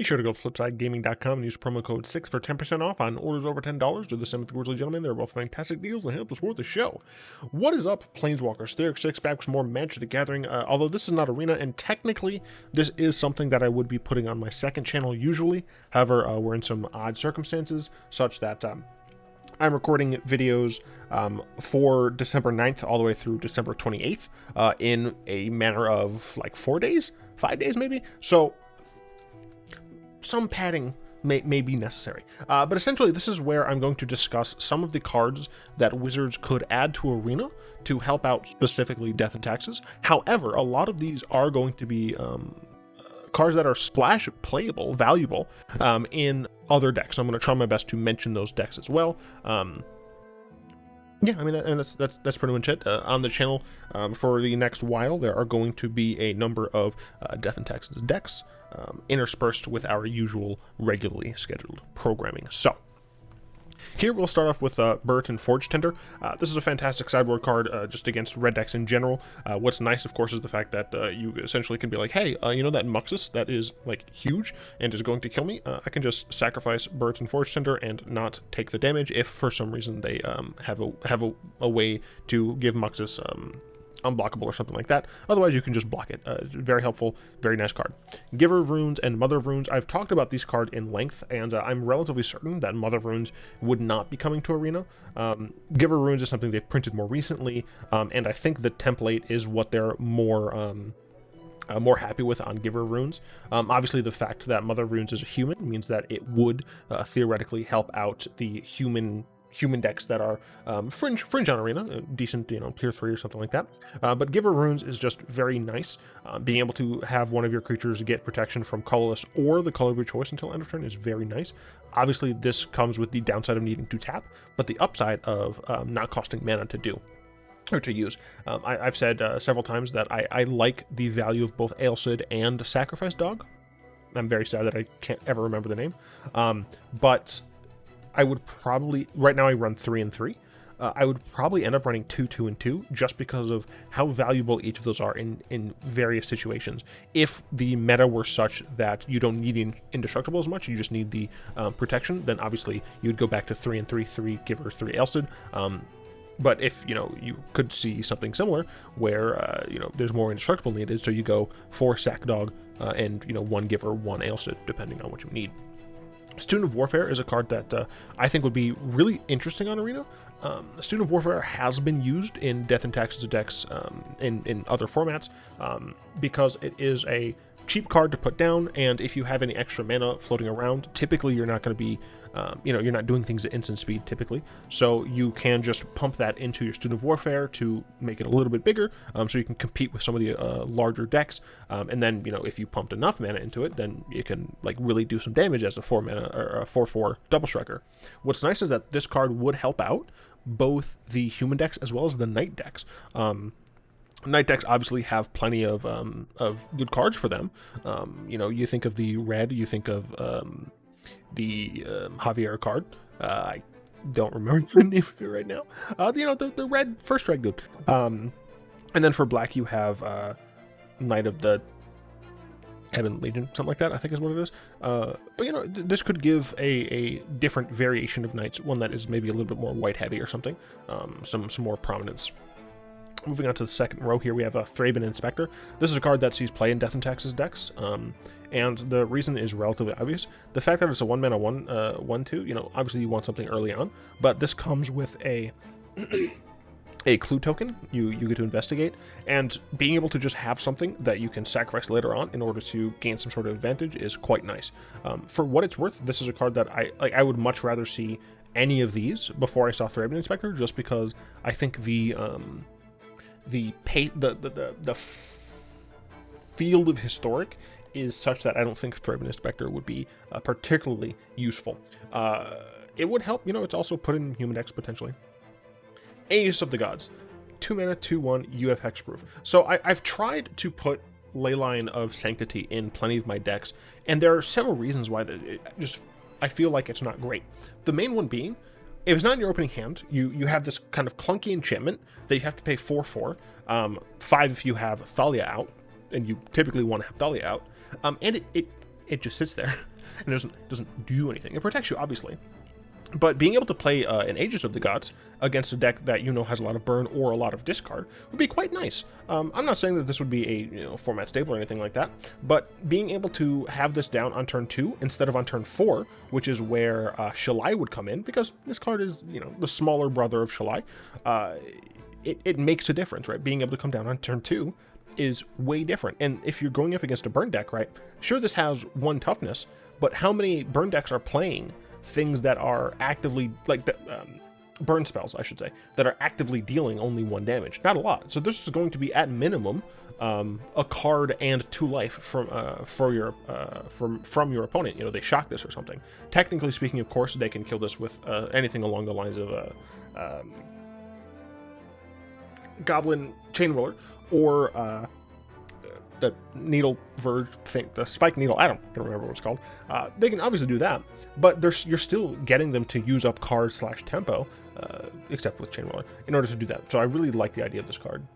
Be sure to go to flipsidegaming.com and use promo code 6 for 10% off on orders over $10. Do the same with the Grizzly Gentlemen. They're both fantastic deals and help us support the show. What is up, Planeswalkers? Theoric 6 back with some more Magic the Gathering. Although this is not Arena, and technically this is something that I would be putting on my second channel usually. However, we're in some odd circumstances such that I'm recording videos for December 9th all the way through December 28th in a manner of like 4 days, 5 days maybe. So some padding may be necessary. But essentially, this is where I'm going to discuss some of the cards that Wizards could add to Arena to help out specifically Death and Taxes. However, a lot of these are going to be cards that are splash playable, valuable in other decks. So I'm going to try my best to mention those decks as well. Yeah, I mean, and that's pretty much it. On the channel for the next while, there are going to be a number of Death and Taxes decks interspersed with our usual regularly scheduled programming. So here we'll start off with Burton Forge Tender. This is a fantastic sideboard card just against red decks in general. What's nice, of course, is the fact that you essentially can be like, hey, you know that Muxus that is like huge and is going to kill me? I can just sacrifice Burton Forge Tender and not take the damage if for some reason they have a way to give Muxus unblockable or something like that. Otherwise, you can just block it. Very helpful, very nice card. Giver of Runes and Mother of Runes. I've talked about these cards in length, and I'm relatively certain that Mother of Runes would not be coming to Arena. Giver of Runes is something they've printed more recently, and I think the template is what they're more happy with on Giver of Runes. Obviously, the fact that Mother of Runes is a human means that it would theoretically help out the human decks that are fringe on Arena, decent, tier 3 or something like that. But Giver of Runes is just very nice. Being able to have one of your creatures get protection from colorless or the color of your choice until end of turn is very nice. Obviously, this comes with the downside of needing to tap, but the upside of not costing mana to do or to use. I've said several times that I like the value of both Ailsid and Sacrifice Dog. I'm very sad that I can't ever remember the name. But I would probably, right now I run 3 and 3. I would probably end up running 2, 2, and 2 just because of how valuable each of those are in various situations. If the meta were such that you don't need the indestructible as much, you just need the protection, then obviously you'd go back to 3 and 3, 3 Giver, 3 Ailsid. But if, you could see something similar where, there's more indestructible needed, so you go 4 Sack Dog and, 1 Giver, 1 Ailsid, depending on what you need. Student of Warfare is a card that I think would be really interesting on Arena. Student of Warfare has been used in Death and Taxes decks in other formats because it is a cheap card to put down, and if you have any extra mana floating around, typically you're not going to be, you're not doing things at instant speed typically, so you can just pump that into your Student of Warfare to make it a little bit bigger, so you can compete with some of the larger decks, and then, if you pumped enough mana into it, then you can like really do some damage as a 4 mana or a 4/4 double striker. What's nice is that this card would help out both the human decks as well as the knight decks. Knight decks obviously have plenty of good cards for them. You think of the red, you think of the Javier card. I don't remember the name of it right now. The red first strike dude. And then for black, you have Knight of the Heaven Legion, something like that, I think is what it is. But this could give a different variation of knights, one that is maybe a little bit more white heavy or something, some more prominence. Moving on to the second row here, we have a Thraben Inspector. This is a card that sees play in Death and Taxes decks, and the reason is relatively obvious. The fact that it's a 1-mana 1/2, obviously you want something early on, but this comes with a clue token you get to investigate, and being able to just have something that you can sacrifice later on in order to gain some sort of advantage is quite nice. For what it's worth, this is a card that I would much rather see any of these before I saw Thraben Inspector, just because I think the field of Historic is such that I don't think Thraben Inspector would be particularly useful. It would help, it's also put in human decks potentially. Aegis of the Gods, 2 mana, 2/1 UF hexproof. So I've tried to put Leyline of Sanctity in plenty of my decks, and there are several reasons why I feel like it's not great. The main one being, if it's not in your opening hand, you have this kind of clunky enchantment that you have to pay 4/4, 5 if you have Thalia out, and you typically want to have Thalia out, and it it just sits there and doesn't do anything. It protects you, obviously. But being able to play an Aegis of the Gods against a deck that has a lot of burn or a lot of discard would be quite nice. I'm not saying that this would be a format staple or anything like that, but being able to have this down on turn 2 instead of on turn 4, which is where Shalai would come in, because this card is the smaller brother of Shalai, it makes a difference, right? Being able to come down on turn 2 is way different. And if you're going up against a burn deck, right? Sure, this has 1 toughness, but how many burn decks are playing things that are actively, like burn spells, I should say, that are actively dealing only 1 damage? Not a lot. So this is going to be at minimum a card and 2 life from your opponent. They shock this or something. Technically speaking, of course, they can kill this with anything along the lines of Goblin Chain Roller or the needle verge thing, the spike needle, I don't remember what it's called. They can obviously do that, but you're still getting them to use up card / tempo, except with Chain Roller, in order to do that. So I really like the idea of this card.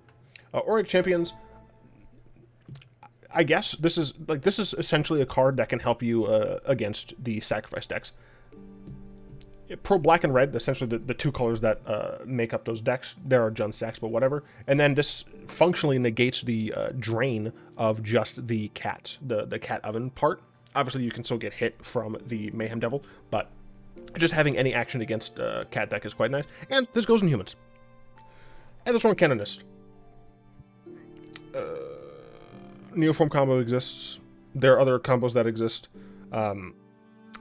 Auric Champions, I guess this is essentially a card that can help you against the sacrifice decks. Pro Black and Red, essentially the 2 colors that make up those decks. There are Jund stacks, but whatever. And then this functionally negates the drain of just the cat, the cat oven part. Obviously, you can still get hit from the Mayhem Devil, but just having any action against cat deck is quite nice. And this goes in humans. And this one Canonist. Neoform combo exists. There are other combos that exist.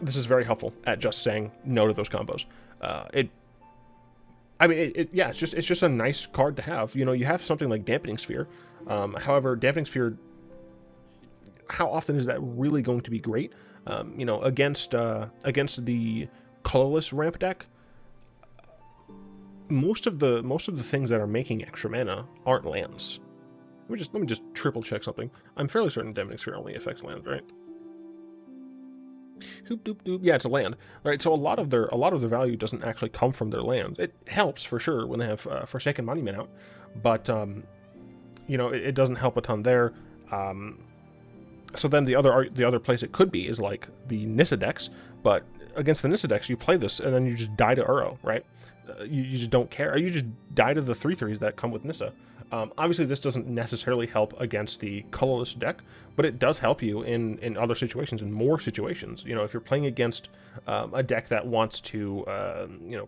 This is very helpful at just saying no to those combos. It's just a nice card to have. You have something like Dampening Sphere. However, Dampening Sphere, how often is that really going to be great? Against the colorless ramp deck, most of the things that are making extra mana aren't lands. Let me just triple check something. I'm fairly certain Dampening Sphere only affects lands, right? Hoop doop doop. Yeah, it's a land, right? So a lot of their value doesn't actually come from their lands. It helps for sure when they have Forsaken Monument out, but it doesn't help a ton there. So then the other place it could be is like the Nissa decks, but against the Nissa decks you play this and then you just die to Uro, right? You just don't care. You just die to the 3/3s that come with Nissa. Obviously, this doesn't necessarily help against the colorless deck, but it does help you in other situations, in more situations. If you're playing against a deck that wants to,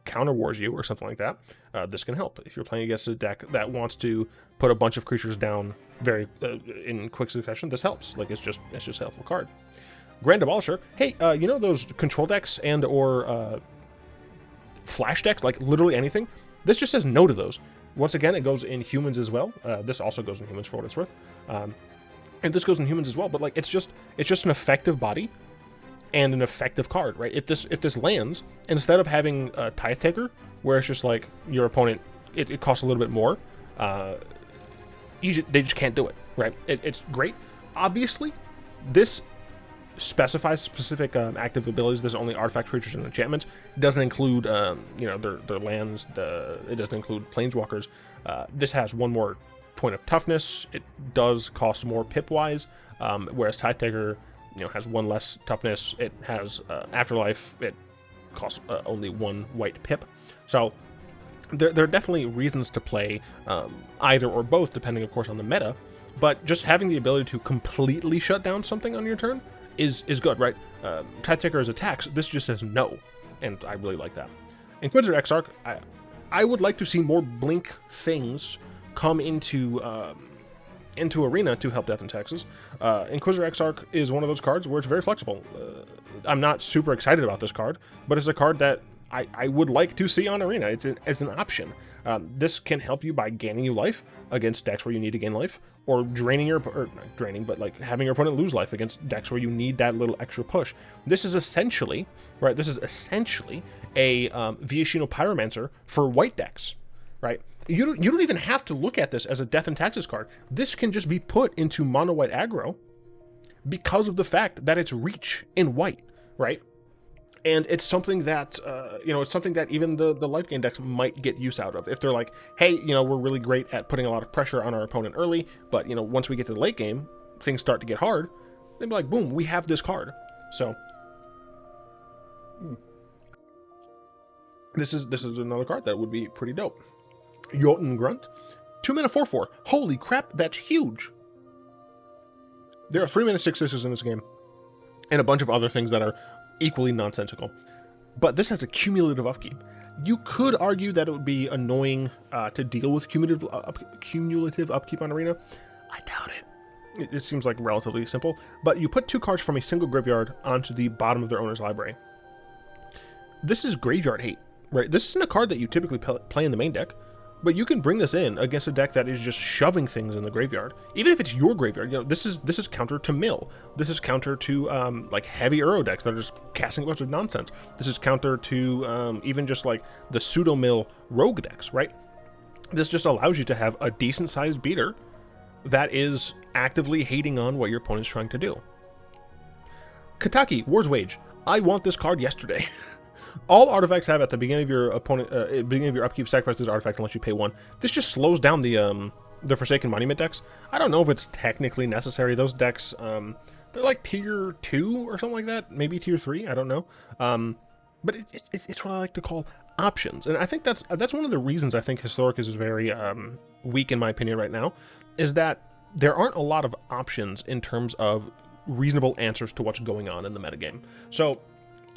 counter wars you or something like that, this can help. If you're playing against a deck that wants to put a bunch of creatures down very in quick succession, this helps. Like it's just a helpful card. Grand Abolisher. Hey, those control decks and or flash decks, like literally anything. This just says no to those. Once again, it goes in humans as well. This also goes in humans for what it's worth. And this goes in humans as well, but like it's just an effective body and an effective card, right? If this lands, instead of having a Tithe Taker, where it's just like your opponent, it costs a little bit more, they just can't do it, right? It's great. Obviously, this specifies specific active abilities. There's only artifact creatures and enchantments. It doesn't include their lands. It doesn't include planeswalkers. This has 1 more point of toughness. It does cost more pip wise, whereas Tithe Taker has 1 less toughness. It has Afterlife. It costs only 1 white pip. So there are definitely reasons to play either or both, depending of course on the meta, but just having the ability to completely shut down something on your turn is good, right? Tithe Taker is attacks. This just says no, and I really like that. Inquisitor Exarch, I would like to see more blink things come into Arena to help Death and Taxes. Inquisitor Exarch is one of those cards where it's very flexible. I'm not super excited about this card, but it's a card that I would like to see on Arena. It's an option. This can help you by gaining you life against decks where you need to gain life, or draining not draining, but like having your opponent lose life against decks where you need that little extra push. This is essentially, right? This is essentially a Viashino Pyromancer for white decks, right? You don't even have to look at this as a Death and Taxes card. This can just be put into mono white aggro because of the fact that it's reach in white, right? And it's something that, it's something that even the life gain decks might get use out of. If they're like, hey, we're really great at putting a lot of pressure on our opponent early, but, once we get to the late game, things start to get hard. they'd be like, boom, we have this card. So this is another card that would be pretty dope. Jotun Grunt, 2-mana 4/4. Holy crap, that's huge. There are 3-mana 6/6s in this game, and a bunch of other things that are equally nonsensical. But this has a cumulative upkeep. You could argue that it would be annoying to deal with cumulative upkeep on Arena. I doubt it. It seems like relatively simple. But you put 2 cards from a single graveyard onto the bottom of their owner's library. This is graveyard hate, right? This isn't a card that you typically play in the main deck. But you can bring this in against a deck that is just shoving things in the graveyard. Even if it's your graveyard, you know, this is counter to mill. This is counter to like heavy Uro decks that are just casting a bunch of nonsense. This is counter to even just like the pseudo mill rogue decks, right? This just allows you to have a decent sized beater that is actively hating on what your opponent's trying to do. Kataki, War's Wage. I want this card yesterday. All artifacts have at the beginning of your beginning of your upkeep, sacrifice this artifact unless you pay 1. This just slows down the Forsaken Monument decks. I don't know if it's technically necessary. Those decks, they're like tier 2 or something like that, maybe tier 3. I don't know. But it's what I like to call options, and I think that's one of the reasons I think Historic is very weak in my opinion right now, is that there aren't a lot of options in terms of reasonable answers to what's going on in the metagame. So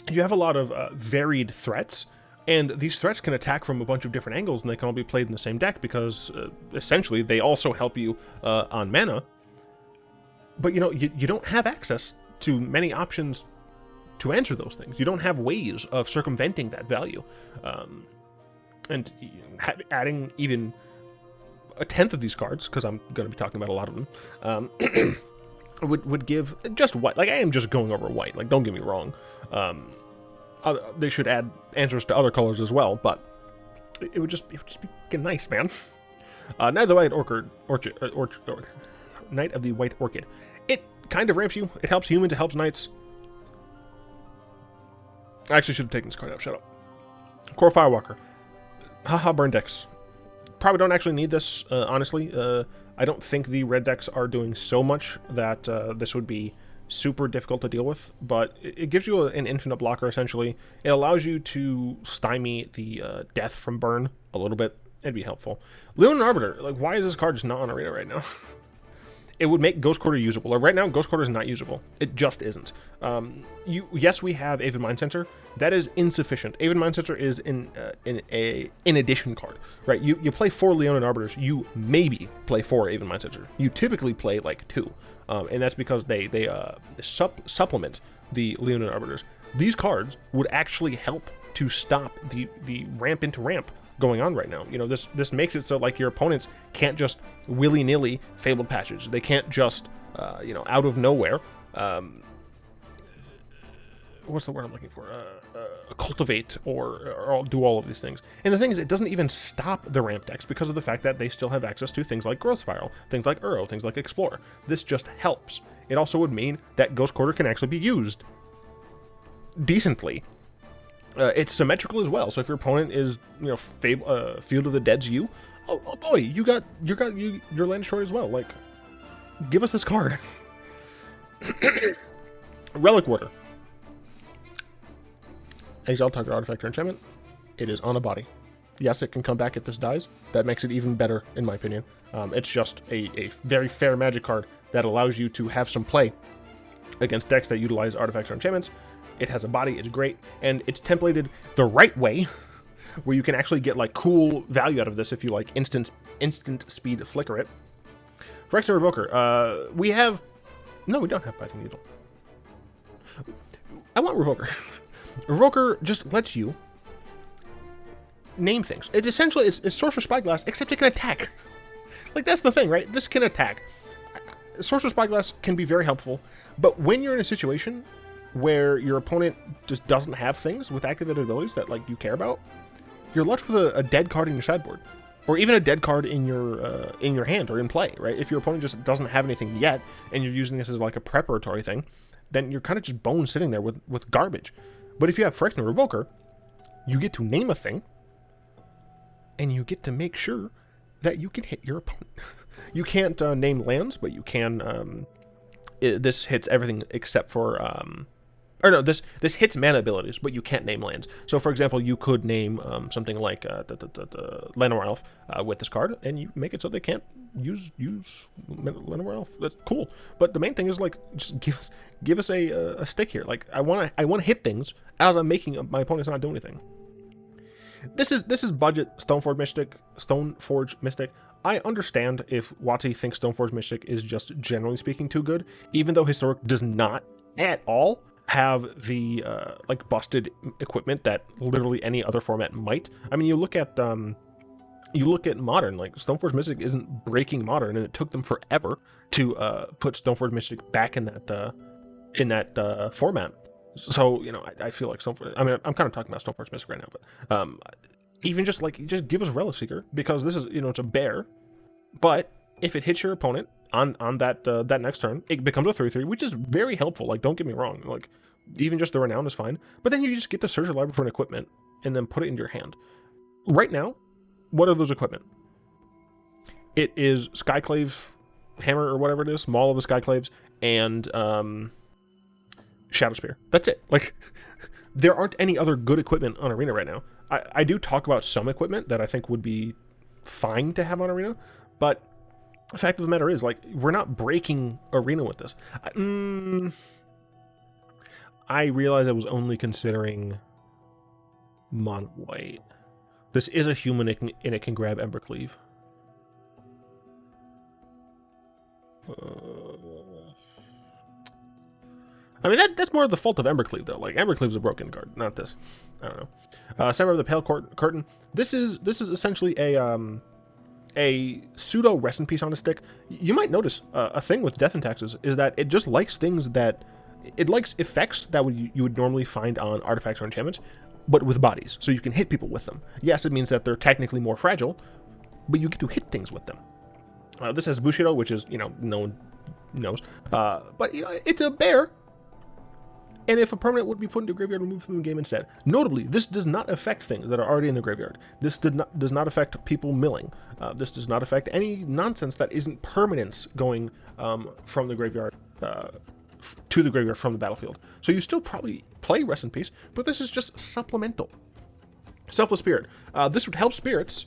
you have a lot of varied threats, and these threats can attack from a bunch of different angles, and they can all be played in the same deck because essentially they also help you on mana. But you know, you don't have access to many options to answer those things. You don't have ways of circumventing that value, and adding even a 10th of these cards, because I'm going to be talking about a lot of them, would give just white. Like, I am just going over white. Like, don't get me wrong. They should add answers to other colors as well, but it would just be fucking nice, man. Knight of the White Knight of the White Orchid. It kind of ramps you. It helps humans. It helps knights. I actually should have taken this card out. Shut up. Core Firewalker. Haha, burn decks. Probably don't actually need this, honestly. I don't think the red decks are doing so much that this would be super difficult to deal with, but it gives you an infinite blocker, essentially. It allows you to stymie the death from burn a little bit. It'd be helpful. Leonin Arbiter, like, why is this card just not on Arena right now? It would make Ghost Quarter usable. Right now, Ghost Quarter is not usable. It just isn't. Yes, we have Avid Mind Sensor. That is insufficient. Avid Mind Sensor is in addition card, right? You play 4 Leonin Arbiters. You maybe play 4 Avid Mind Sensor. You typically play like 2, and that's because they supplement the Leonin Arbiters. These cards would actually help to stop the ramp into ramp going on right now. You know, this makes it so like your opponents can't just willy-nilly Fabled Passage. They can't just you know, out of nowhere what's the word I'm looking for, cultivate or do all of these things. And the thing is, it doesn't even stop the ramp decks because of the fact that they still have access to things like Growth Spiral, things like Uro, things like Explore. This just helps. It also would mean that Ghost Quarter can actually be used decently. It's symmetrical as well, so if your opponent is, you know, Field of the Dead's you, oh boy, you got your land short as well. Like, give us this card. Relic Warder. Exile target artifact or enchantment. It is on a body. Yes, it can come back if this dies. That makes it even better, in my opinion. It's just a very fair magic card that allows you to have some play against decks that utilize artifacts or enchantments. It has a body, it's great, and it's templated the right way, where you can actually get like cool value out of this if you like instant speed flicker it. Phyrexian Revoker, we don't have Binding Needle. I want Revoker. Revoker just lets you name things. It's essentially, it's Sorcerer Spyglass, except it can attack. Like, that's the thing, right? This can attack. Sorcerer Spyglass can be very helpful, but when you're in a situation where your opponent just doesn't have things with activated abilities that like you care about, you're left with a dead card in your sideboard, or even a dead card in your hand or in play, right? If your opponent just doesn't have anything yet, and you're using this as like a preparatory thing, then you're kind of just bone sitting there with garbage. But if you have Phyrexian Revoker, you get to name a thing, and you get to make sure that you can hit your opponent. You can't name lands, but you can this hits everything except for or no, this hits mana abilities, but you can't name lands. So, for example, you could name something like Llanowar Elf with this card, and you make it so they can't use Llanowar Elf. That's cool. But the main thing is, like, just give us a stick here. Like, I want to hit things as I'm making my opponent's not doing anything. This is budget Stoneforge Mystic. I understand if WotC thinks Stoneforge Mystic is just generally speaking too good, even though Historic does not at all have the like busted equipment that literally any other format might. I mean, you look at Modern, like Stoneforge Mystic isn't breaking Modern, and it took them forever to put Stoneforge Mystic back in that format. So, you know, I feel like Stoneforge, I mean, I'm kind of talking about Stoneforge Mystic right now, but even just give us Relic Seeker, because this is, you know, it's a bear, but if it hits your opponent on that next turn, it becomes a 3/3, which is very helpful. Like, don't get me wrong, like, even just the Renown is fine, but then you just get to search your library for an equipment and then put it into your hand. Right now, what are those equipment? It is Skyclave Hammer or whatever it is, Maul of the Skyclaves, and Shadow Spear. That's it. Like, there aren't any other good equipment on Arena right now. I do talk about some equipment that I think would be fine to have on Arena, but the fact of the matter is, like, we're not breaking Arena with this. I realize I was only considering Mono White. This is a human, and it can grab Embercleave. I mean, that's more of the fault of Embercleave, though. Like, Embercleave's a broken card, not this. I don't know. Center of the Pale Curtain. This is essentially a pseudo rest in peace on a stick. You might notice a thing with Death and Taxes is that it just likes things that it likes effects that you would normally find on artifacts or enchantments, but with bodies, so you can hit people with them. Yes, it means that they're technically more fragile, but you get to hit things with them. This has Bushido, which is, you know, no one knows, but, you know, it's a bear. And if a permanent would be put into graveyard, removed from the game instead. Notably, this does not affect things that are already in the graveyard. This does not affect people milling. This does not affect any nonsense that isn't permanence going from the graveyard to the graveyard from the battlefield. So you still probably play Rest in Peace, but this is just supplemental. Selfless Spirit. This would help Spirits,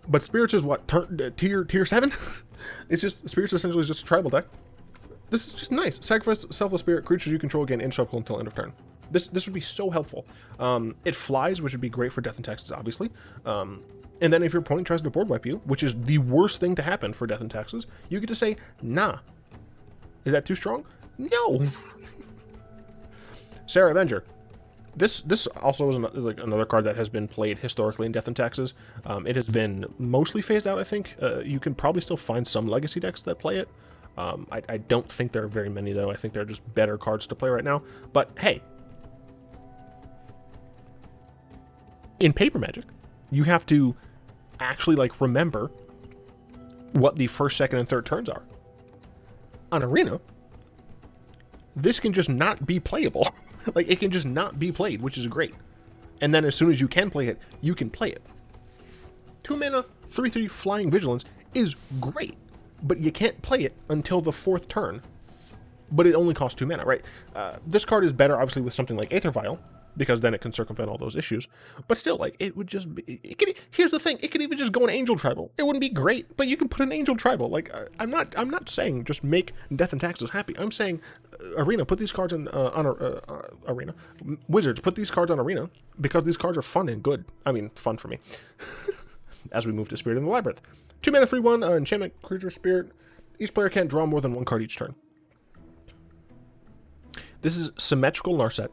but Spirits is what, tier 7? It's just, Spirits essentially is just a tribal deck. This is just nice. Sacrifice Selfless Spirit, creatures you control gain indestructible until end of turn. This would be so helpful. It flies, which would be great for Death and Taxes, obviously. And then if your opponent tries to board wipe you, which is the worst thing to happen for Death and Taxes, you get to say, nah. Is that too strong? No. Sarah Avenger. This also is like another card that has been played historically in Death and Taxes. It has been mostly phased out, I think. You can probably still find some legacy decks that play it. I don't think there are very many, though. I think they're just better cards to play right now. But hey, in Paper Magic, you have to actually, like, remember what the first, second, and third turns are. On Arena, this can just not be playable. Like, it can just not be played, which is great. And then as soon as you can play it, you can play it. 2 mana, 3/3 Flying Vigilance is great, but you can't play it until the 4th turn. But it only costs 2 mana, right? This card is better, obviously, with something like Aether Vial, because then it can circumvent all those issues. But still, like, it would just be... here's the thing, it could even just go an Angel Tribal. It wouldn't be great, but you can put an Angel Tribal. Like, I'm not saying just make Death and Taxes happy. I'm saying, Arena, put these cards on Arena. Wizards, put these cards on Arena, because these cards are fun and good. I mean, fun for me. As we move to Spirit in the Labyrinth. 2 mana, 3/1, enchantment, creature, spirit. Each player can't draw more than 1 card each turn. This is Symmetrical Narset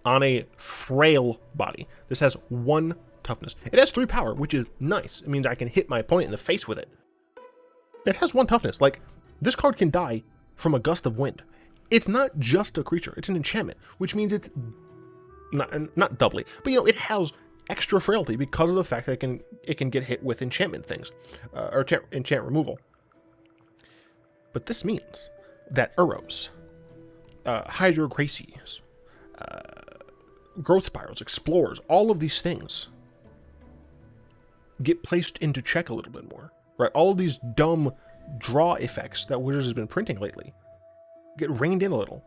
on a frail body. This has 1 toughness. It has 3 power, which is nice. It means I can hit my opponent in the face with it. It has 1 toughness. Like, this card can die from a gust of wind. It's not just a creature. It's an enchantment, which means it's not doubly, but, you know, it has extra frailty because of the fact that it can get hit with enchantment things, or enchant removal. But this means that Uros, Hydrogracies, Growth Spirals, Explorers, all of these things get placed into check a little bit more, right? All of these dumb draw effects that Wizards has been printing lately get reined in a little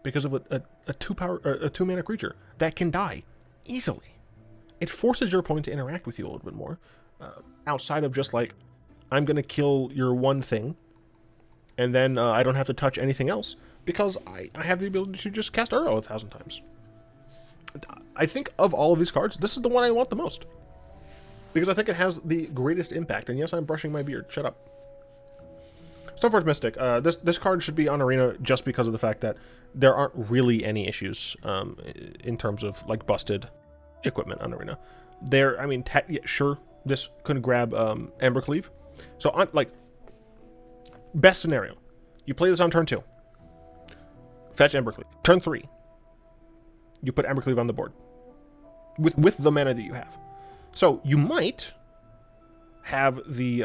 because of a 2-mana creature that can die easily. It forces your opponent to interact with you a little bit more, outside of just like, I'm going to kill your one thing, and then I don't have to touch anything else, because I have the ability to just cast Uro 1,000 times. I think of all of these cards, this is the one I want the most, because I think it has the greatest impact. And yes, I'm brushing my beard. Shut up. Stoneforge Mystic. This card should be on Arena just because of the fact that there aren't really any issues in terms of like busted equipment on Arena. I mean, yeah, sure, this could grab Embercleave. So on like best scenario, you play this on turn 2, fetch Embercleave. Turn 3, you put Embercleave on the board with the mana that you have. So you might have the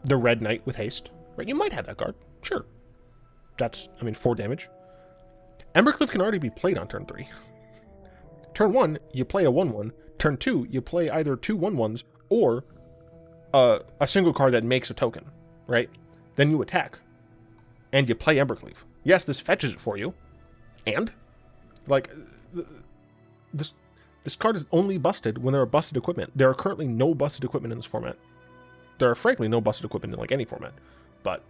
Red Knight with haste, right? You might have that card, sure. That's, I mean, 4 damage. Embercleave can already be played on turn 3. Turn 1, you play a 1/1. Turn 2, you play either 2 1/1s or a single card that makes a token, right? Then you attack, and you play Embercleave. Yes, this fetches it for you, and like this card is only busted when there are busted equipment. There are currently no busted equipment in this format. There are frankly no busted equipment in like any format, but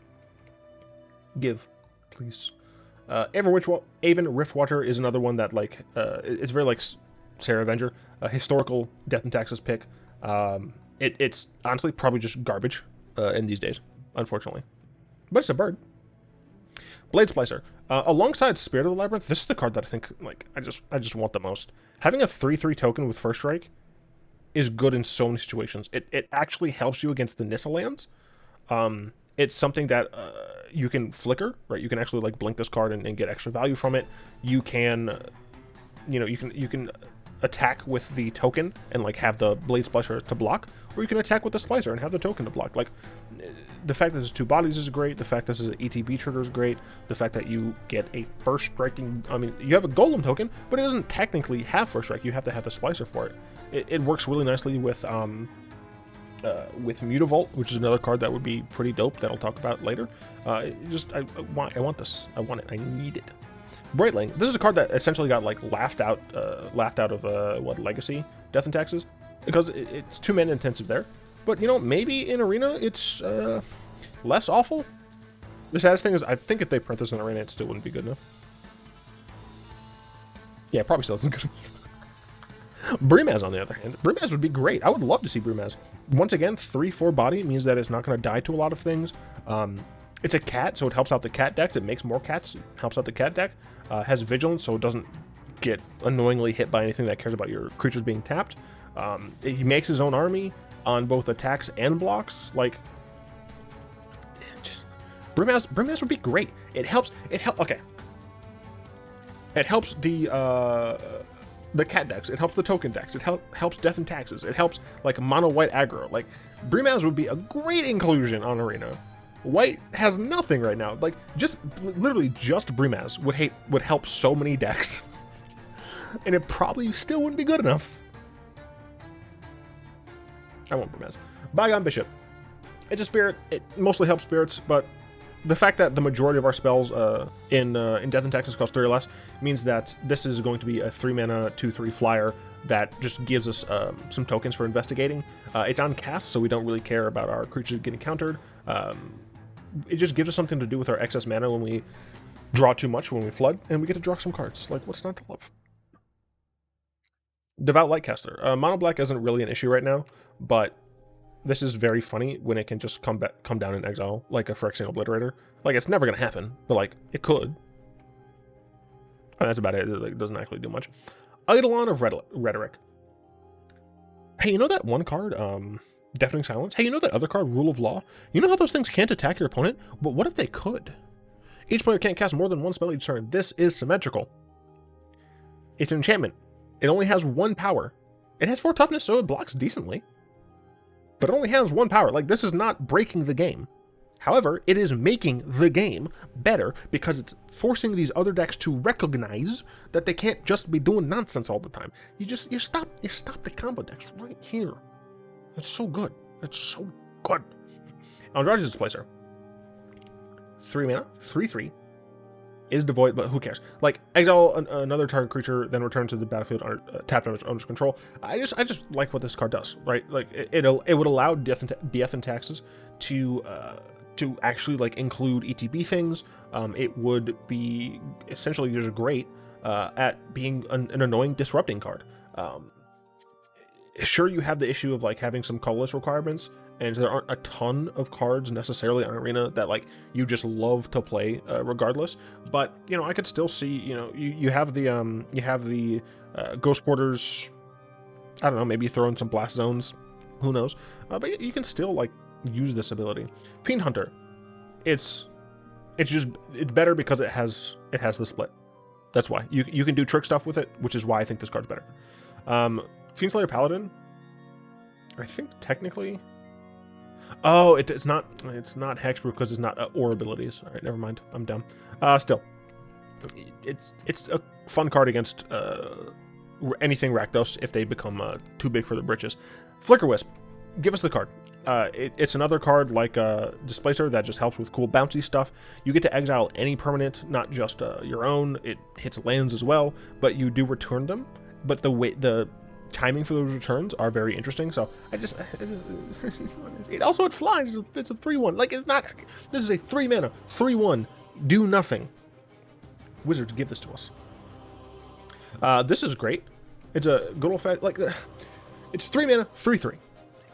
give, please. Aven Riftwatcher is another one that like it's very like Sarah Avenger, a historical Death and Taxes pick. It's honestly probably just garbage in these days, unfortunately, but it's a bird. Blade Splicer. Alongside Spirit of the Labyrinth, this is the card that I think like I just want the most. Having a 3/3 token with First Strike is good in so many situations. It actually helps you against the Nissa lands. It's something that you can flicker, right? You can actually like blink this card and get extra value from it. You can, you can attack with the token and like have the Blade Splicer to block, or you can attack with the Splicer and have the token to block. Like the fact that there's 2 bodies is great. The fact that this is an ETB trigger is great. The fact that you get a first striking, I mean, you have a Golem token, but it doesn't technically have first strike. You have to have the Splicer for it. It works really nicely with Mutavault, which is another card that would be pretty dope that I'll talk about later. I want this. I want it. I need it. Brightling. This is a card that essentially got like laughed out of Legacy Death and Taxes, because it's 2 mana intensive there. But maybe in Arena it's less awful. The saddest thing is I think if they print this in Arena, it still wouldn't be good enough. Yeah, it probably still isn't good enough. Brimaz, on the other hand, Brimaz would be great. I would love to see Brimaz. Once again, 3/4 body means that it's not going to die to a lot of things. It's a cat, so it helps out the cat decks. It makes more cats, helps out the cat deck. Has vigilance, so it doesn't get annoyingly hit by anything that cares about your creatures being tapped. He makes his own army on both attacks and blocks. Like, Brimaz would be great. It helps. Okay. It helps the cat decks. It helps the token decks. It helps Death and Taxes. It helps like mono white aggro. Like, Brimaz would be a great inclusion on Arena. White has nothing right now. Like, literally just Brimaz would help so many decks. And it probably still wouldn't be good enough. I want Brimaz. Bygone Bishop. It's a spirit. It mostly helps spirits, but the fact that the majority of our spells in Death and Taxes cost 3 or less means that this is going to be a 3-mana 2/3 flyer that just gives us some tokens for investigating. It's on cast, so we don't really care about our creatures getting countered. It just gives us something to do with our excess mana when we draw too much, when we flood, and we get to draw some cards. Like, what's not to love? Devout Lightcaster. Mono black isn't really an issue right now, but this is very funny when it can just come down in exile, like a Phyrexian Obliterator. Like, it's never going to happen, but, like, it could. And that's about it. It doesn't actually do much. Eidolon of Rhetoric. Hey, you know that one card, Deafening Silence? Hey, you know that other card, Rule of Law? You know how those things can't attack your opponent? But what if they could? Each player can't cast more than 1 spell each turn. This is symmetrical. It's an enchantment. It only has 1 power. It has 4 toughness, so it blocks decently. But it only has 1 power. Like, this is not breaking the game. However, it is making the game better because it's forcing these other decks to recognize that they can't just be doing nonsense all the time. You stop the combo decks right here. That's so good. That's so good. Andrage's Displacer. 3 mana, 3/3. is devoid, but who cares? Like, exile another target creature, then return to the battlefield under tapped under its owner's control. I just like what this card does, right? Like, it would allow DF and taxes to actually like include ETB things. It would be essentially just great at being an annoying disrupting card. Sure, you have the issue of like having some colorless requirements, and there aren't a ton of cards necessarily on Arena that like you just love to play regardless. But you know, I could still see, you know, you have the Ghost Quarters. I don't know, maybe throw in some Blast Zones, who knows? But you can still like use this ability. Fiend Hunter, it's better because it has the split. That's why you can do trick stuff with it, which is why I think this card's better. Fiendslayer Paladin, I think technically. Oh, it's not hexproof because it's not aura abilities. All right, never mind. I'm dumb. Still, it's a fun card against anything Rakdos if they become too big for the britches. Flicker Wisp, give us the card. It's another card like Displacer that just helps with cool bouncy stuff. You get to exile any permanent, not just your own. It hits lands as well, but you do return them. But the timing for those returns are very interesting. So it flies. It's a 3/1. Like, it's not. This is a 3 mana 3/1. Do nothing. Wizards, give this to us. This is great. It's a good old fat like it's 3 mana 3/3.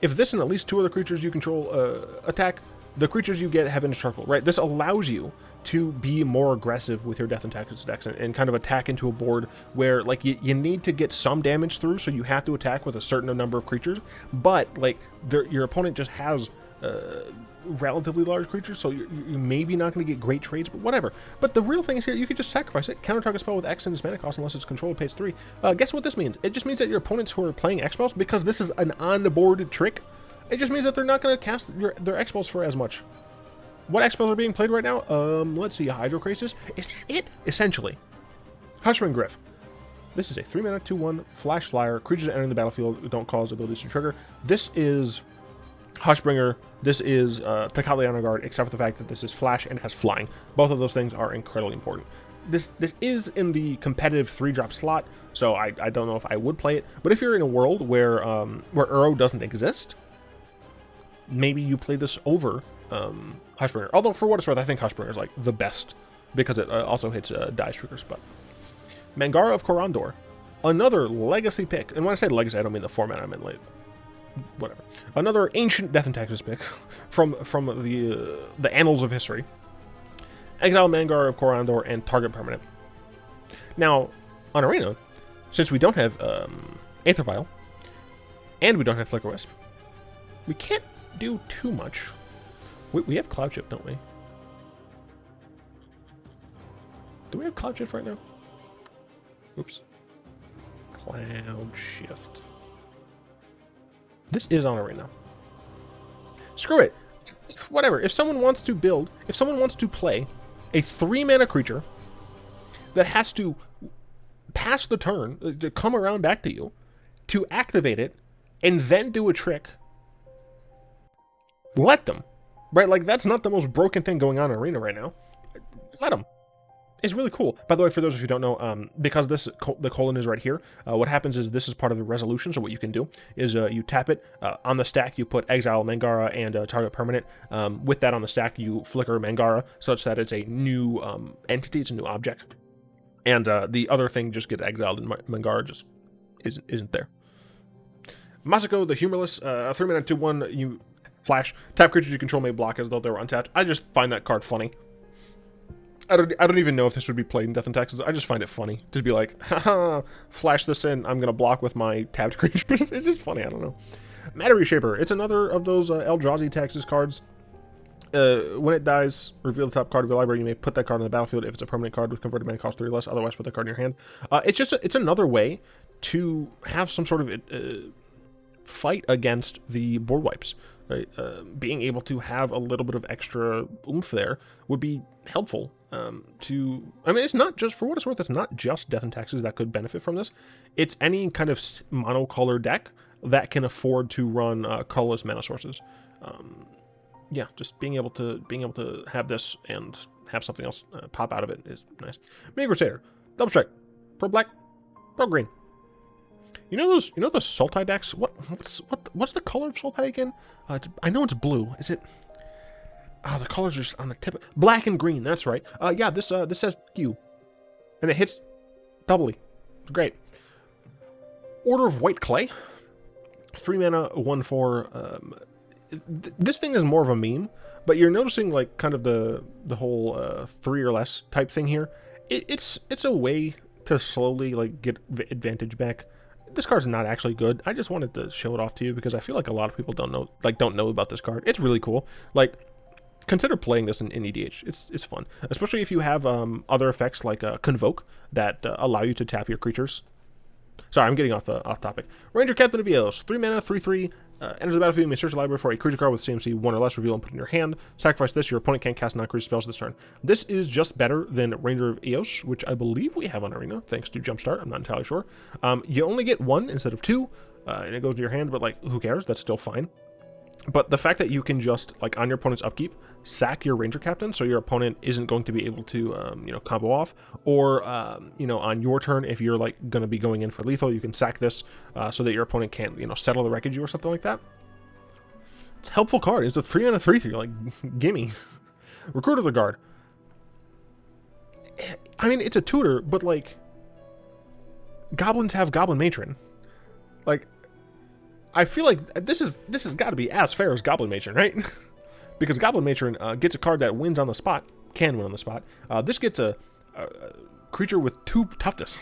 If this and at least 2 other creatures you control attack, the creatures you get have indestructible, right? This allows you to be more aggressive with your Death and Taxes decks and kind of attack into a board where like you need to get some damage through, so you have to attack with a certain number of creatures, but like your opponent just has relatively large creatures, so you're maybe not going to get great trades, but whatever. But the real thing is here, you could just sacrifice it, counter target spell with X in its mana cost unless it's controlled pays 3. Guess what this means? It just means that your opponents who are playing X spells, because this is an on-the-board trick, it just means that they're not going to cast their X spells for as much. What X spells are being played right now? Let's see, Hydrocrasis. Is that it? Essentially. Hushwing Griff. This is a 3 mana 2/1 flash flyer. Creatures entering the battlefield don't cause abilities to trigger. This is Hushbringer. This is Takali Honor Guard, except for the fact that this is flash and has flying. Both of those things are incredibly important. This is in the competitive 3-drop slot, so I don't know if I would play it. But if you're in a world where Uro doesn't exist, maybe you play this over Hushbringer. Although for what it's worth, I think Hushbringer is like the best because it also hits dice triggers. But Mangara of Korondor, another legacy pick. And when I say legacy, I don't mean the format. I mean like whatever. Another ancient Death and Taxes pick from the annals of history. Exile Mangara of Korondor and target permanent. Now on Arena, since we don't have Aether Vial and we don't have Flicker Wisp, we can't do too much. We have Cloud Shift, don't we? Do we have Cloud Shift right now? Oops. Cloud Shift. This is on Arena. Screw it. Whatever. If someone wants to play a 3 mana creature that has to pass the turn, to come around back to you, to activate it, and then do a trick, let them. Right? Like, that's not the most broken thing going on in Arena right now. Let them. It's really cool. By the way, for those of you who don't know, because the colon is right here, what happens is this is part of the resolution. So what you can do is you tap it. On the stack, you put Exile Mangara and Target Permanent. With that on the stack, you flicker Mangara such that it's a new entity. It's a new object. And the other thing just gets exiled, and Mangara just isn't there. Masako, the Humorless, 3 mana 2/1, you flash. Tap creatures you control may block as though they were untapped. I just find that card funny. I don't even know if this would be played in Death and Taxes. I just find it funny to be like, haha, flash this in. I'm gonna block with my tapped creatures. It's just funny. I don't know. Matter Reshaper. It's another of those Eldrazi Taxes cards. When it dies, reveal the top card of your library. You may put that card on the battlefield if it's a permanent card with converted mana cost 3 less. Otherwise, put that card in your hand. It's another way to have some sort of fight against the board wipes. Right? Being able to have a little bit of extra oomph there would be helpful. I mean, it's not just, for what it's worth, it's not just Death and Taxes that could benefit from this. It's any kind of monocolor deck that can afford to run colorless mana sources. yeah, just being able to have this and have something else pop out of it is nice. Mega Crusader, double strike, pro black, pro green. You know those Sultai decks? What's the color of Sultai again? I know it's blue. Is it? The colors are just on the tip. Black and green. That's right. Yeah, this says Q, and it hits doubly. It's great. Order of White Clay, 3 mana, 1/4. This thing is more of a meme, but you're noticing like kind of the whole 3 or less type thing here. It's a way to slowly like get advantage back. This card's not actually good. I just wanted to show it off to you because I feel like a lot of people don't know about this card. It's really cool. Like, consider playing this in EDH. It's fun, especially if you have other effects like Convoke that allow you to tap your creatures. Sorry, I'm getting off topic. Ranger Captain of Eos, 3 mana, 3/3. Enters the battlefield, you may search the library for a creature card with CMC 1 or less, reveal and put in your hand. Sacrifice this, your opponent can't cast non-creature spells this turn. This is just better than Ranger of Eos, which I believe we have on Arena, thanks to Jumpstart, I'm not entirely sure. You only get 1 instead of 2, and it goes to your hand, but like, who cares? That's still fine. But the fact that you can just, like, on your opponent's upkeep, sack your Ranger Captain, so your opponent isn't going to be able to, combo off, or, on your turn, if you're, like, going to be going in for lethal, you can sack this so that your opponent can't, settle the wreckage you or something like that. It's a helpful card. It's a 3 mana 3/3, like, gimme. Recruit of the Guard. I mean, it's a tutor, but, like, goblins have Goblin Matron. Like, I feel like this has got to be as fair as Goblin Matron, right? Because Goblin Matron gets a card that wins on the spot, can win on the spot. This gets a creature with 2 toughness.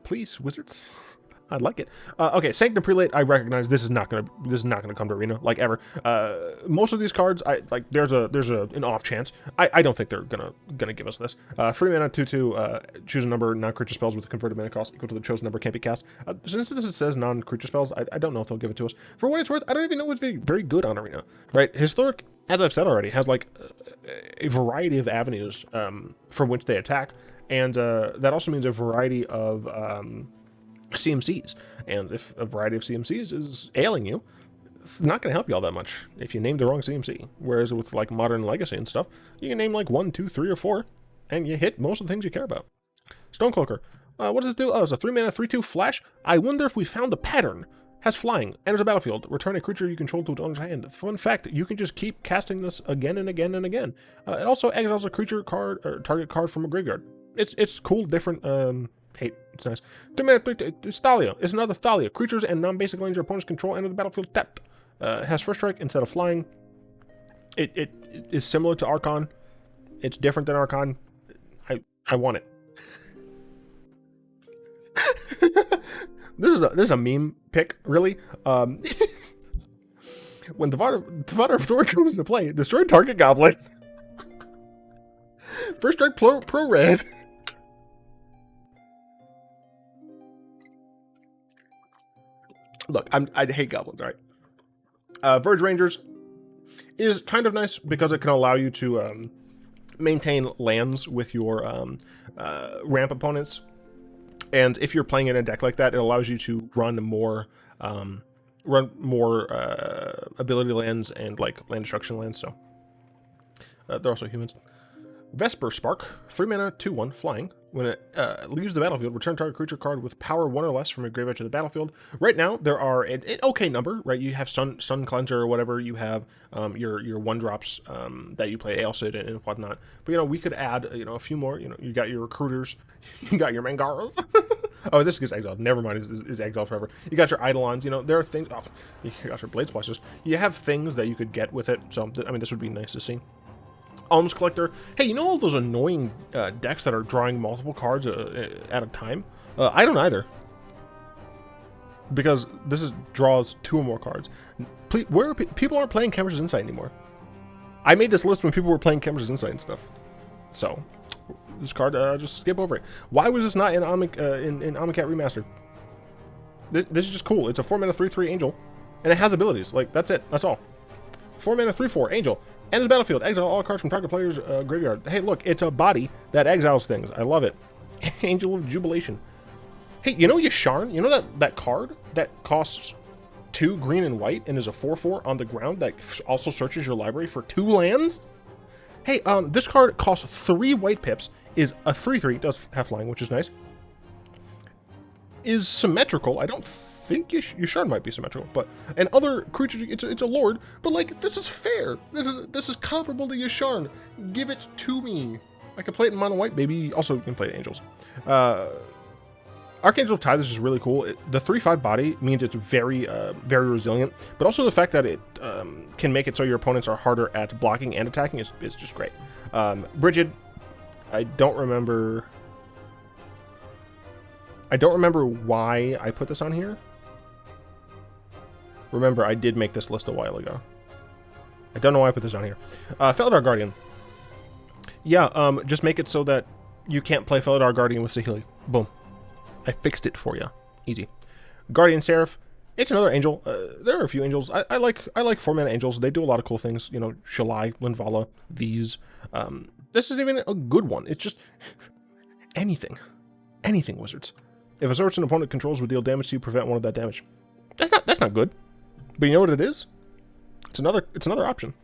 Please, wizards. I like it. Okay, Sanctum Prelate. I recognize this is not gonna come to Arena like ever. Most of these cards, there's an off chance. I don't think they're gonna give us this. 3 mana 2/2. Choose a number non-creature spells with a converted mana cost equal to the chosen number can't be cast. Since this says non-creature spells, I don't know if they'll give it to us. For what it's worth, I don't even know what's very good on Arena. Right? Historic, as I've said already, has like a variety of avenues from which they attack, and that also means a variety of CMCs, and if a variety of CMCs is ailing you, it's not going to help you all that much if you name the wrong CMC. Whereas with like Modern Legacy and stuff, you can name like 1, 2, 3, or 4, and you hit most of the things you care about. Stonecloaker. What does this do? Oh, it's a 3 mana 3/2 flash. I wonder if we found a pattern. Has flying. Enters a battlefield. Return a creature you control to its owner's hand. Fun fact, you can just keep casting this again and again and again. It also exiles a creature card or target card from a graveyard. It's cool, different. Hey, it's nice. 2 mana 3/2. Thalia. It's another Thalia. Creatures and non-basic lands your opponents control enter the battlefield tapped. Has first strike instead of flying. It is similar to Archon. It's different than Archon. I want it. This is a meme pick, really. When Thibault of Thor comes into play, destroy target goblin. First strike pro red. Look, I hate goblins, all right? Verge Rangers is kind of nice because it can allow you to maintain lands with your ramp opponents. And if you're playing in a deck like that, it allows you to run more ability lands and like land destruction lands. So they're also humans. Vesper Spark, 3 mana 2/1 flying. When it leaves the battlefield, return target creature card with power 1 or less from your graveyard to the battlefield. Right now, there are an okay number, right? You have Sun Cleanser or whatever. You have your 1-drops that you play Aelcid and whatnot. But, we could add, a few more. You got your Recruiters. You got your Mangaros. Oh, this gets exiled. Never mind, is exiled forever. You got your Eidolons. There are things. Oh, you got your Blade Splashers. You have things that you could get with it. So, this would be nice to see. Alms Collector. Hey, all those annoying decks that are drawing multiple cards at a time? I don't either. Because this draws 2 or more cards. Please, people aren't playing Chemist's Insight anymore. I made this list when people were playing Chemist's Insight and stuff. So, this card, just skip over it. Why was this not in Amonkhet Remastered? This is just cool. It's a 4 mana 3/3 Angel, and it has abilities. Like, that's it. That's all. 4 mana 3/4 Angel. End of the battlefield. Exile all cards from target player's graveyard. Hey, look, it's a body that exiles things. I love it. Angel of Jubilation. Hey, Yasharn? That card that costs 2 green and white and is a 4/4 on the ground that also searches your library for 2 lands? Hey, this card costs 3 white pips, is a 3/3, does have flying, which is nice. Is symmetrical. I don't think Yashard might be symmetrical, but and other creatures, it's a lord, but like this is fair. This is comparable to Yashard. Give it to me. I can play it in mono white, baby. Also, you can play it Angels. Archangel Tithe is really cool. The 3/5 body means it's very resilient, but also the fact that it can make it so your opponents are harder at blocking and attacking is just great. Brigid, I don't remember why I put this on here. Remember, I did make this list a while ago. I don't know why I put this on here. Felidar Guardian. Yeah, just make it so that you can't play Felidar Guardian with Saheeli. Boom. I fixed it for you. Easy. Guardian Seraph. It's another angel. There are a few angels. I like 4-mana angels. They do a lot of cool things. You know, Shalai, Linvala, these. This isn't even a good one. It's just anything. Anything, Wizards. If a source an opponent controls would deal damage to you, prevent one of that damage. That's not good. But you know what it is? It's another option.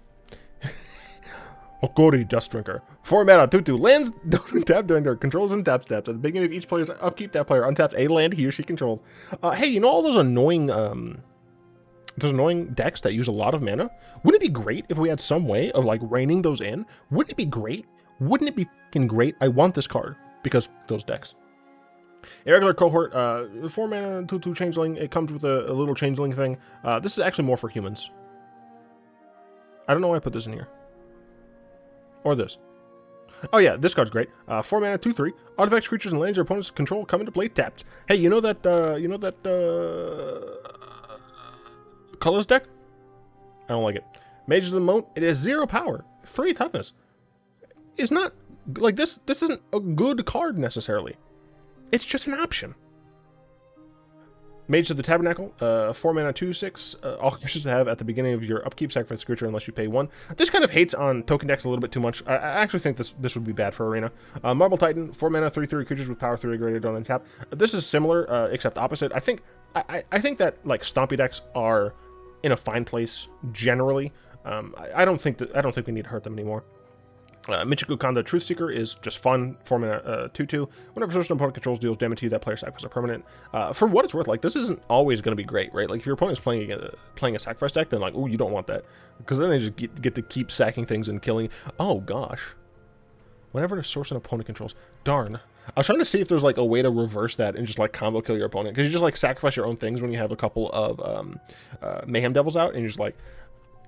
Okori, Dust Drinker. 4-mana, 2/2. Lands don't untap during their controls and tap steps. At the beginning of each player's upkeep, that player untaps a land he or she controls. Hey, you know all those annoying decks that use a lot of mana? Wouldn't it be great if we had some way of like reining those in? Wouldn't it be great? Wouldn't it be fucking great? I want this card because those decks. Irregular Cohort, 4-mana, 2/2 Changeling. It comes with a little Changeling thing. This is actually more for humans. I don't know why I put this in here. Or this. Oh yeah, this card's great. 4-mana, 2/3. Artifacts, creatures, and lands your opponent's control come into play tapped. Hey, you know that colors deck? I don't like it. Mages of the Moat, it has 0 power, 3 toughness. It's not like this isn't a good card necessarily. It's just an option. Mage of the Tabernacle, 4-mana, 2/6. All creatures have at the beginning of your upkeep sacrifice a creature unless you pay 1. This kind of hates on token decks a little bit too much. I actually think this would be bad for Arena. Marble Titan, 4-mana, 3/3 creatures with power 3 or greater don't untap. This is similar, except opposite. I think that like Stompy decks are in a fine place generally. I don't think we need to hurt them anymore. Michiko Kanda Truth Seeker is just fun. 4-mana, 2/2. Whenever social opponent controls deals damage to you, that player sacrifices a permanent. For what it's worth, like this isn't always going to be great, right? Like if your opponent is playing a sacrifice deck, then like, oh, you don't want that because then they just get to keep sacking things and killing. Oh gosh. Whenever a source an opponent controls, darn. I was trying to see if there's like a way to reverse that and just like combo kill your opponent because you just like sacrifice your own things when you have a couple of Mayhem Devils out and you just like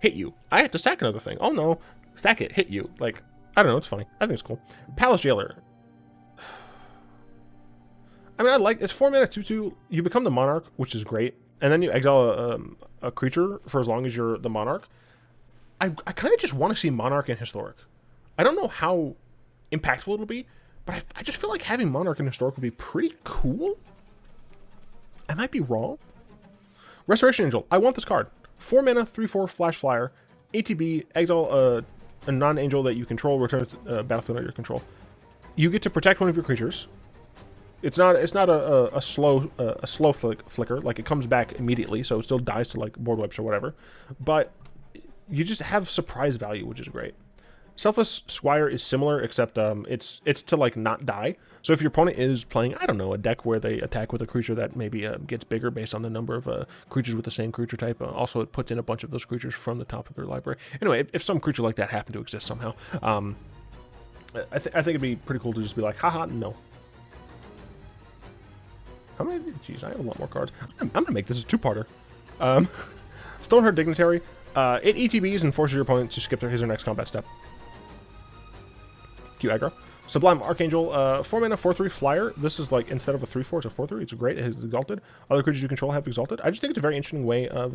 hit you. I have to sack another thing. Oh no, sack it, hit you. Like. I don't know, it's funny. I think it's cool. Palace Jailer. I mean, it's 4-mana, 2/2. You become the Monarch, which is great. And then you exile a creature for as long as you're the Monarch. I kind of just want to see Monarch in Historic. I don't know how impactful it'll be, but I just feel like having Monarch in Historic would be pretty cool. I might be wrong. Restoration Angel. I want this card. 4-mana, 3/4 Flash Flyer. ATB, exile a non-angel that you control returns battlefield under your control. You get to protect one of your creatures. It's not a slow flicker. Like it comes back immediately, so it still dies to like board wipes or whatever. But you just have surprise value, which is great. Selfless Squire is similar, except it's to like not die. So if your opponent is playing, I don't know, a deck where they attack with a creature that maybe gets bigger based on the number of creatures with the same creature type. Also, it puts in a bunch of those creatures from the top of their library. Anyway, if some creature like that happened to exist somehow, I think it'd be pretty cool to just be like, haha, no. How many? Jeez, I have a lot more cards. I'm gonna make this a 2-parter. Stoneheart Dignitary. It ETBs and forces your opponent to skip his or next combat step. Cute aggro. Sublime Archangel, 4-mana, 4/3 Flyer. This is like, instead of a 3/4, it's a 4/3. It's great. It has Exalted. Other creatures you control have Exalted. I just think it's a very interesting way of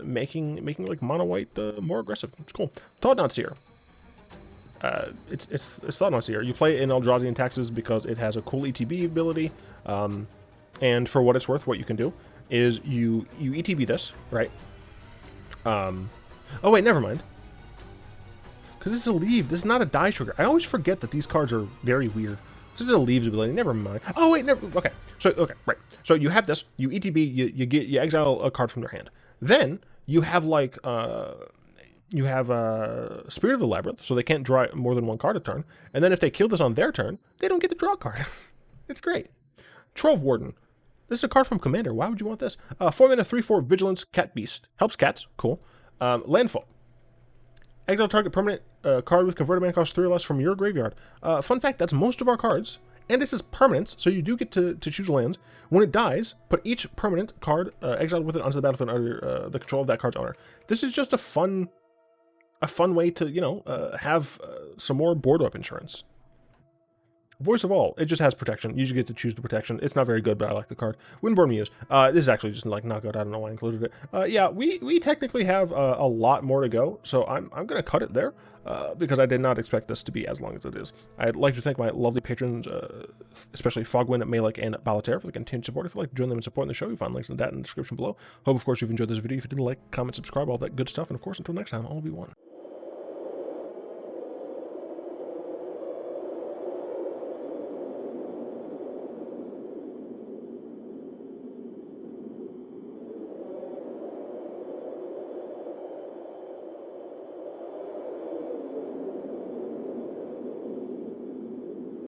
making like mono white more aggressive. It's cool. Thought-Knot Seer. It's Thought-Knot Seer. You play in Eldrazi and Taxes because it has a cool ETB ability. And for what it's worth, what you can do is you ETB this, right? Oh wait, never mind. Because this is a leave. This is not a die trigger. I always forget that these cards are very weird. This is a leaves ability. Never mind. Oh wait, never. Okay. So, okay, right. So you have this, you ETB, you exile a card from their hand. Then you have like, Spirit of the Labyrinth, so they can't draw more than one card a turn. And then if they kill this on their turn, they don't get to draw a card. It's great. Trove Warden. This is a card from Commander. Why would you want this? 4 mana, 3/4 Vigilance, Cat Beast. Helps cats. Cool. Landfall. Exile target permanent card with converted mana cost 3 or less from your graveyard. Fun fact, that's most of our cards. And this is permanence, so you do get to choose lands. When it dies, put each permanent card exiled with it onto the battlefield under the control of that card's owner. This is just a fun way to, you know, have some more board wipe insurance. Voice of All, it just has protection. You just get to choose the protection. It's not very good, but I like the card. Windborn Muse. This is actually just like not good. I don't know why I included it. Yeah, we technically have a lot more to go, so I'm gonna cut it there because I did not expect this to be as long as it is. I'd like to thank my lovely patrons, especially Fogwind, Malek, and Balater for the continued support. If you'd like to join them and support the show, you'll find links to that in the description below. Hope, of course, you've enjoyed this video. If you did, like, comment, subscribe, all that good stuff, and of course, until next time, I'll be one.